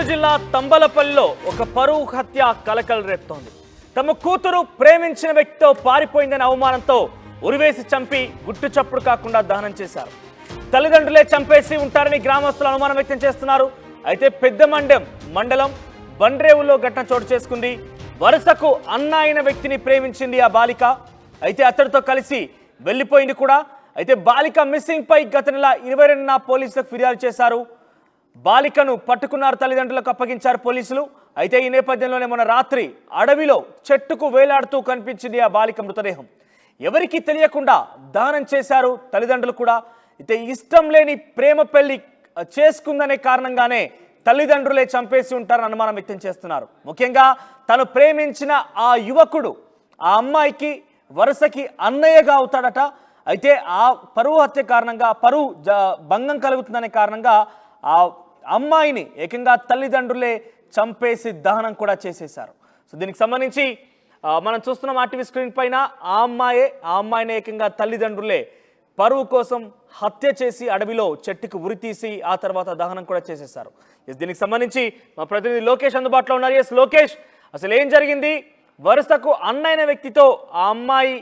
చిత్తూరు జిల్లా తంబలపల్లిలో ఒక పరువు హత్య కలకలం రేపుతోంది. తమ కూతురు ప్రేమించిన వ్యక్తితో పారిపోయిందనే అవమానంతో ఉరివేసి చంపి గుట్టు చప్పుడు కాకుండా దహనం చేశారు. తల్లిదండ్రులే చంపేసి ఉంటారని గ్రామస్తులు అనుమానం వ్యక్తం చేస్తున్నారు. అయితే మండలం బండ్రేవులో ఘటన చోటు చేసుకుంది. వరుసకు అన్న అయిన వ్యక్తిని ప్రేమించింది ఆ బాలిక. అయితే అతడితో కలిసి వెళ్లిపోయింది కూడా. అయితే బాలిక మిస్సింగ్ పై గత నెల 22న పోలీసులకు ఫిర్యాదు చేశారు. బాలికను పట్టుకున్నారు, తల్లిదండ్రులకు అప్పగించారు పోలీసులు. అయితే ఈ నేపథ్యంలోనే మొన్న రాత్రి అడవిలో చెట్టుకు వేలాడుతూ కనిపించింది ఆ బాలిక మృతదేహం. ఎవరికి తెలియకుండా దహనం చేశారు తల్లిదండ్రులు కూడా. అయితే ఇష్టం లేని ప్రేమ పెళ్లి చేసుకుందనే కారణంగానే తల్లిదండ్రులే చంపేసి ఉంటారని అనుమానం వ్యక్తం చేస్తున్నారు. ముఖ్యంగా తను ప్రేమించిన ఆ యువకుడు ఆ అమ్మాయికి వరుసకి అన్నయ్యగా అవుతాడట. అయితే ఆ పరువు హత్య కారణంగా పరువు భంగం కలుగుతుందనే కారణంగా ఆ అమ్మాయిని ఏకంగా తల్లిదండ్రులే చంపేసి దహనం కూడా చేసేశారు. సో దీనికి సంబంధించి మనం చూస్తున్నాం ఆర్టీవీ స్క్రీన్ పైన ఆ అమ్మాయిని ఏకంగా తల్లిదండ్రులే పరువు కోసం హత్య చేసి అడవిలో చెట్టుకు ఉరితీసి ఆ తర్వాత దహనం కూడా చేసేశారు. దీనికి సంబంధించి మా ప్రతినిధి లోకేష్ అందుబాటులో ఉన్నారు. ఎస్ లోకేష్, అసలు ఏం జరిగింది? వరుసకు అన్నైన వ్యక్తితో ఆ అమ్మాయి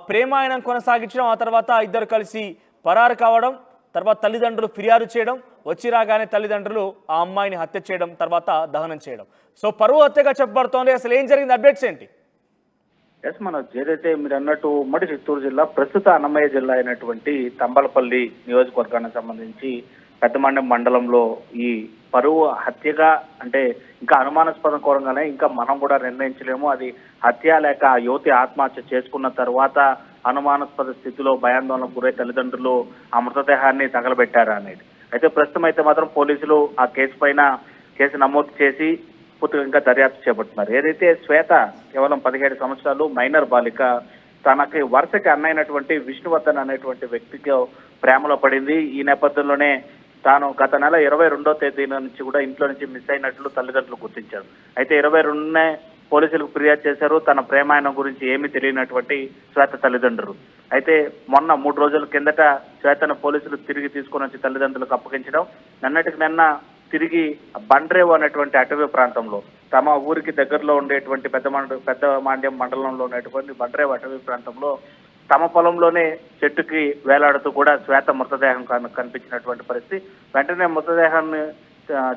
ప్రేమాయణం కొనసాగించడం, ఆ తర్వాత ఇద్దరు కలిసి పరారు కావడం, తర్వాత తల్లిదండ్రులు ఫిర్యాదు చేయడం, వచ్చి రాగానే తల్లిదండ్రులు ఆ అమ్మాయిని హత్య చేయడం, తర్వాత దహనం చేయడం. సో పరువు హత్యగా చెప్పబడుతోంది. అసలు ఏం జరిగింది? అప్డేట్స్ ఏంటి? ఎస్, ఏదైతే మీరు అన్నట్టు ఉమ్మడి చిత్తూరు జిల్లా ప్రస్తుత అన్నమయ్య జిల్లా అయినటువంటి తంబలపల్లి నియోజకవర్గానికి సంబంధించి పెద్దమండం మండలంలో ఈ పరువు హత్యగా, అంటే ఇంకా అనుమానాస్పదం కోరంగానే ఇంకా మనం కూడా నిర్ణయించలేము అది హత్య లేక ఆ యువతి ఆత్మహత్య చేసుకున్న తర్వాత అనుమానాస్పద స్థితిలో భయాందోళనకు గురై తల్లిదండ్రులు ఆ మృతదేహాన్ని తగలబెట్టారా అనేది. అయితే ప్రస్తుతం అయితే మాత్రం పోలీసులు ఆ కేసు నమోదు చేసి పూర్తిగా ఇంకా దర్యాప్తు చేపడుతున్నారు. ఏదైతే శ్వేత కేవలం 17 సంవత్సరాలు మైనర్ బాలిక తనకి వరుసకి అన్నైనటువంటి విష్ణువర్ధన్ అనేటువంటి వ్యక్తికి ప్రేమలో పడింది. ఈ నేపథ్యంలోనే తాను గత నెల 22వ తేదీ నుంచి కూడా ఇంట్లో నుంచి మిస్ అయినట్లు తల్లిదండ్రులు గుర్తించారు. అయితే 22నే పోలీసులకు ఫిర్యాదు చేశారు తన ప్రేమాయణం గురించి ఏమీ తెలియనటువంటి శ్వేత తల్లిదండ్రులు. అయితే మొన్న 3 రోజుల కిందట శ్వేతను పోలీసులు తిరిగి తీసుకొని వచ్చి తల్లిదండ్రులకు అప్పగించడం, నిన్న తిరిగి బండ్రేవు అనేటువంటి అటవీ ప్రాంతంలో తమ ఊరికి దగ్గరలో ఉండేటువంటి పెద్ద మాండ్యం మండలంలో ఉన్నటువంటి బండ్రేవు అటవీ ప్రాంతంలో తమ పొలంలోనే చెట్టుకి వేలాడుతూ కూడా శ్వేత మృతదేహం కనిపించినటువంటి పరిస్థితి. వెంటనే మృతదేహాన్ని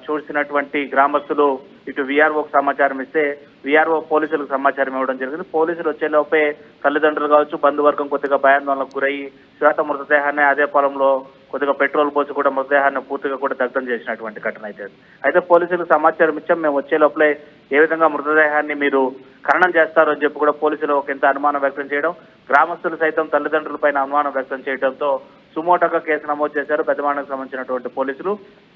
చూసినటువంటి గ్రామస్తులు ఇటు విఆర్ఓకి సమాచారం ఇస్తే విఆర్ఓ పోలీసులకు సమాచారం ఇవ్వడం జరిగింది. పోలీసులు వచ్చేలోపే తల్లిదండ్రులు కావచ్చు, బంధువర్గం కొద్దిగా భయాందోళనకు గురయ్యి శ్వేత మృతదేహాన్ని అదే పొలంలో కొద్దిగా పెట్రోల్ పోసి కూడా మృతదేహాన్ని పూర్తిగా కూడా దగ్ధం చేసినటువంటి ఘటన అయితే పోలీసులకు సమాచారం ఇచ్చాం, మేము వచ్చే లోపలే ఏ విధంగా మృతదేహాన్ని మీరు ఖననం చేస్తారు అని చెప్పి కూడా పోలీసులు ఒక ఇంత అనుమానం వ్యక్తం చేయడం, గ్రామస్తులు సైతం తల్లిదండ్రుల పైన అనుమానం వ్యక్తం చేయడంతో సుమోటోగా కేసు నమోదు చేశారు పెద్దమాండకు సంబంధించినటువంటి పోలీసులు.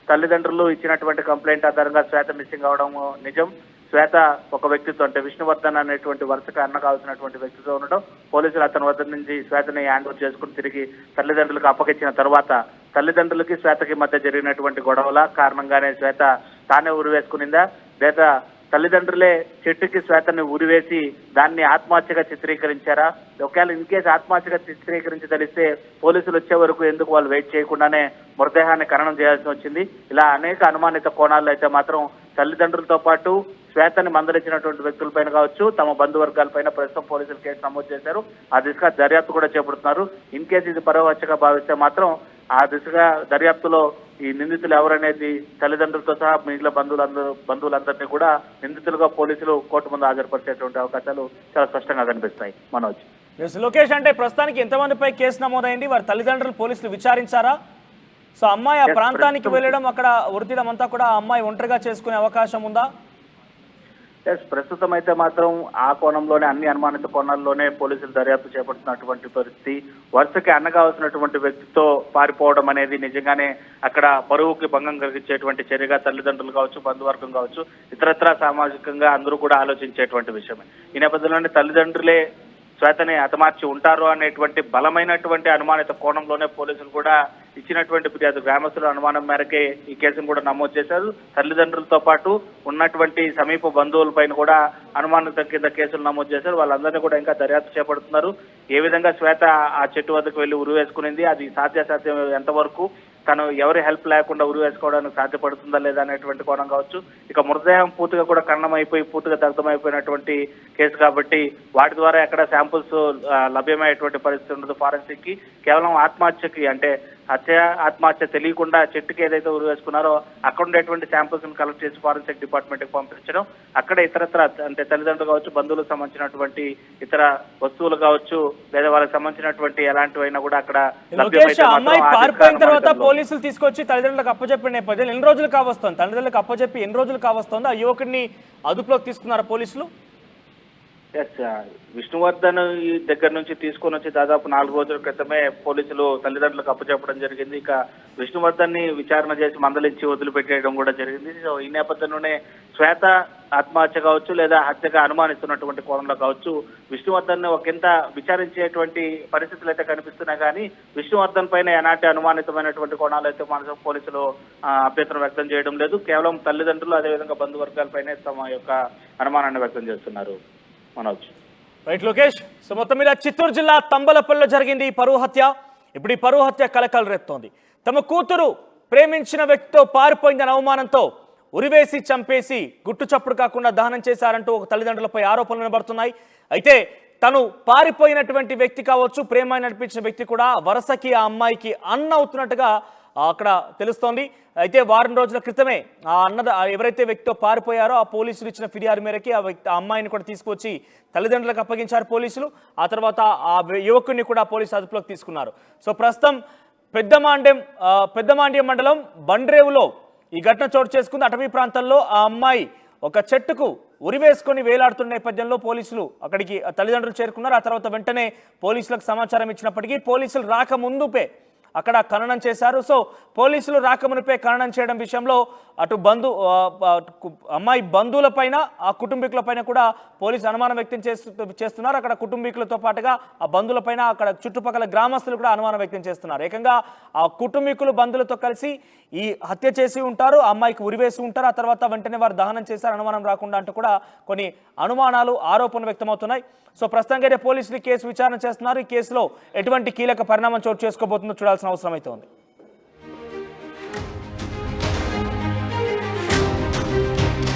తల్లిదండ్రులు ఇచ్చినటువంటి కంప్లైంట్ ఆధారంగా శ్వేత మిస్సింగ్ అవడం నిజం. శ్వేత ఒక వ్యక్తితో, అంటే విష్ణువర్ధన్ అనేటువంటి వరుసగా అన్న కావాల్సినటువంటి వ్యక్తితో ఉండడం, పోలీసులు అతని వద్ద నుంచి శ్వేతని హ్యాండ్ ఓవర్ చేసుకుని తిరిగి తల్లిదండ్రులకు అప్పగించిన తర్వాత తల్లిదండ్రులకి శ్వేతకి మధ్య జరిగినటువంటి గొడవల కారణంగానే శ్వేత తానే ఉరివేసుకునిందా లేదా తల్లిదండ్రులే చెట్టుకి శ్వేతని ఉరివేసి దాన్ని ఆత్మహత్యగా చిత్రీకరించారా? ఒకవేళ ఇన్ కేసు ఆత్మహత్యగా చిత్రీకరించి తెలిస్తే పోలీసులు వచ్చే వరకు ఎందుకు వాళ్ళు వెయిట్ చేయకుండానే మృతదేహాన్ని ఖననం చేయాల్సి వచ్చింది? ఇలా అనేక అనుమానిత కోణాల్లో అయితే మాత్రం తల్లిదండ్రులతో పాటు శ్వేతని మందలించినటువంటి వ్యక్తులపైన కావచ్చు, తమ బంధువర్గాలపైన ప్రస్తుతం పోలీసులు కేసు నమోదు చేశారు. ఆ దిశగా దర్యాప్తు కూడా చేపడుతున్నారు. ఇన్ కేసు ఇది పరువు హత్యగా భావిస్తే మాత్రం ఆ దిశగా దర్యాప్తులో ఈ నిందితులు ఎవరనేది తల్లిదండ్రులతో సహా మిగిలిన బంధువులందరినీ కూడా నిందితులుగా పోలీసులు కోర్టు ముందు హాజరుపరిచేటువంటి అవకాశాలు చాలా స్పష్టంగా కనిపిస్తాయి. మనోజ్. లోకేష్, అంటే ప్రస్తుతానికి ఎంతమందిపై కేసు నమోదైంది? వారి తల్లిదండ్రులు పోలీసులు విచారించారా? సో అమ్మాయి ఆ ప్రాంతానికి వెళ్ళడం, అక్కడ ఉరితీయడం అంతా కూడా ఆ అమ్మాయి ఒంటరిగా చేసుకునే అవకాశం ఉందా? ప్రస్తుతం అయితే మాత్రం ఆ కోణంలోనే, అన్ని అనుమానిత కోణాల్లోనే పోలీసులు దర్యాప్తు చేపడుతున్నటువంటి పరిస్థితి. వరుసకి అన్న కావాల్సినటువంటి వ్యక్తితో పారిపోవడం అనేది నిజంగానే అక్కడ పరువుకి భంగం కలిగించేటువంటి చర్యగా తల్లిదండ్రులు కావచ్చు, బంధువర్గం కావచ్చు, ఇతరత్రా సామాజికంగా అందరూ కూడా ఆలోచించేటువంటి విషయమే. ఈ నేపథ్యంలోనే తల్లిదండ్రులే శ్వేతని హతమార్చి ఉంటారు అనేటువంటి బలమైనటువంటి అనుమానిత కోణంలోనే పోలీసులు కూడా ఇచ్చినటువంటి ఫిర్యాదు, గ్రామస్తుల అనుమానం మేరకే ఈ కేసును కూడా నమోదు చేశారు. తల్లిదండ్రులతో పాటు ఉన్నటువంటి సమీప బంధువులపైన కూడా అనుమానిత కింద కేసులు నమోదు చేశారు. వాళ్ళందరినీ కూడా ఇంకా దర్యాప్తు చేపడుతున్నారు. ఏ విధంగా శ్వేత ఆ చెట్టు వద్దకు వెళ్లి ఉరివేసుకునింది, అది సాధ్యాసాధ్యం ఎంతవరకు, తను ఎవరి హెల్ప్ లేకుండా ఉరి వేసుకోవడానికి సాధ్యపడుతుందా లేదా అనేటువంటి కోణం కావచ్చు. ఇక మృతదేహం పూర్తిగా కూడా ఖననమైపోయి పూర్తిగా దగ్ధమైపోయినటువంటి కేసు కాబట్టి వాటి ద్వారా ఎక్కడ శాంపుల్స్ లభ్యమయ్యేటువంటి పరిస్థితి ఉండదు ఫారెన్సిక్ కి. కేవలం ఆత్మహత్యకి అంటే ఆత్మహత్య తెలియకుండా చెట్టుకి ఏదైతే ఉరి వేసుకున్నారో అక్కడ ఉండేటువంటి శాంపుల్స్ ను కలెక్ట్ చేసి ఫారెన్సిక్ డిపార్ట్మెంట్ కి పంపించడం, అక్కడ ఇతరత్ర అంటే తల్లిదండ్రులు కావచ్చు, బంధువులకు సంబంధించినటువంటి ఇతర వస్తువులు కావచ్చు, లేదా వాళ్ళకి సంబంధించినటువంటి ఎలాంటివైనా కూడా అక్కడ అమ్మాయి పారిపోయిన తర్వాత పోలీసులు తీసుకొచ్చి తల్లిదండ్రులకు అప్పచెప్పిన నేపథ్యంలో ఎన్ని రోజులు కావస్తుంది, తల్లిదండ్రులకు అప్పచెప్పి ఎన్ని రోజులు కావస్తుంది, ఆ యువకుడిని అదుపులోకి తీసుకున్నారా పోలీసులు? ఎస్, విష్ణువర్ధన్ ఈ దగ్గర నుంచి తీసుకొని వచ్చి దాదాపు 4 రోజుల క్రితమే పోలీసులు తల్లిదండ్రులకు అప్పచెప్పడం జరిగింది. ఇక విష్ణువర్ధన్ ని విచారణ చేసి మందలించి వదిలిపెట్టేయడం కూడా జరిగింది. సో ఈ నేపథ్యంలోనే శ్వేత ఆత్మహత్య కావచ్చు లేదా హత్యగా అనుమానిస్తున్నటువంటి కోణంలో కావచ్చు విష్ణువర్ధన్ ని ఒకంత విచారించేటువంటి పరిస్థితులు అయితే కనిపిస్తున్నాయి. కానీ విష్ణువర్ధన్ పైన ఎలాంటి అనుమానితమైనటువంటి కోణాలు అయితే మన పోలీసులు అభ్యంతరం వ్యక్తం చేయడం లేదు. కేవలం తల్లిదండ్రులు అదేవిధంగా బంధువర్గాలపైనే తమ యొక్క అనుమానాన్ని వ్యక్తం చేస్తున్నారు. మనోజ్. రైట్ లోకేష్. సో మొత్తం మీద చిత్తూరు జిల్లా తంబలపల్లిలో జరిగింది ఈ పరువు హత్య. ఇప్పుడు ఈ పరువు హత్య కలకలు రేపుతోంది. తమ కూతురు ప్రేమించిన వ్యక్తితో పారిపోయిందనే అవమానంతో ఉరివేసి చంపేసి గుట్టు చప్పుడు కాకుండా దహనం చేశారంటూ ఒక తల్లిదండ్రులపై ఆరోపణలు వినబడుతున్నాయి. అయితే తను పారిపోయినటువంటి వ్యక్తి కావచ్చు, ప్రేమ నడిపించిన వ్యక్తి కూడా వరుసకి ఆ అమ్మాయికి అన్న అవుతున్నట్టుగా అక్కడ తెలుస్తోంది. అయితే వారం రోజుల క్రితమే ఆ ఎవరైతే వ్యక్తితో పారిపోయారో ఆ పోలీసులు ఇచ్చిన ఫిర్యాదు మేరకి ఆ అమ్మాయిని కూడా తీసుకొచ్చి తల్లిదండ్రులకు అప్పగించారు పోలీసులు. ఆ తర్వాత ఆ యువకుడిని కూడా పోలీసు అదుపులోకి తీసుకున్నారు. సో ప్రస్తుతం పెద్దమాండ్యం మండలం బండ్రేవులో ఈ ఘటన చోటు చేసుకుంది. అటవీ ప్రాంతంలో ఆ అమ్మాయి ఒక చెట్టుకు ఉరివేసుకొని వేలాడుతున్న నేపథ్యంలో పోలీసులు అక్కడికి తల్లిదండ్రులు చేరుకున్నారు. ఆ తర్వాత వెంటనే పోలీసులకు సమాచారం ఇచ్చినప్పటికీ పోలీసులు రాకముందుపే అక్కడ ఖననం చేశారు. సో పోలీసులు రాకమునిపై ఖననం చేయడం విషయంలో అటు అమ్మాయి బంధువులపైన ఆ కుటుంబీకులపైన కూడా పోలీసు అనుమానం వ్యక్తం చేస్తున్నారు. అక్కడ కుటుంబీకులతో పాటుగా ఆ బంధువులపైన అక్కడ చుట్టుపక్కల గ్రామస్తులు కూడా అనుమానం వ్యక్తం చేస్తున్నారు. ఏకంగా ఆ కుటుంబీకులు బంధువులతో కలిసి ఈ హత్య చేసి ఉంటారు, ఆ అమ్మాయికి ఉరివేసి ఉంటారు, ఆ తర్వాత వెంటనే వారు దహనం చేశారు అనుమానం రాకుండా అంటూ కూడా కొన్ని అనుమానాలు ఆరోపణలు వ్యక్తమవుతున్నాయి. సో ప్రస్తుతంగా పోలీసులు కేసు విచారణ చేస్తున్నారు. ఈ కేసులో ఎటువంటి కీలక పరిణామం చోటు చేసుకోబోతుందో చూడాల్సిన అవసరం అయితే ఉంది.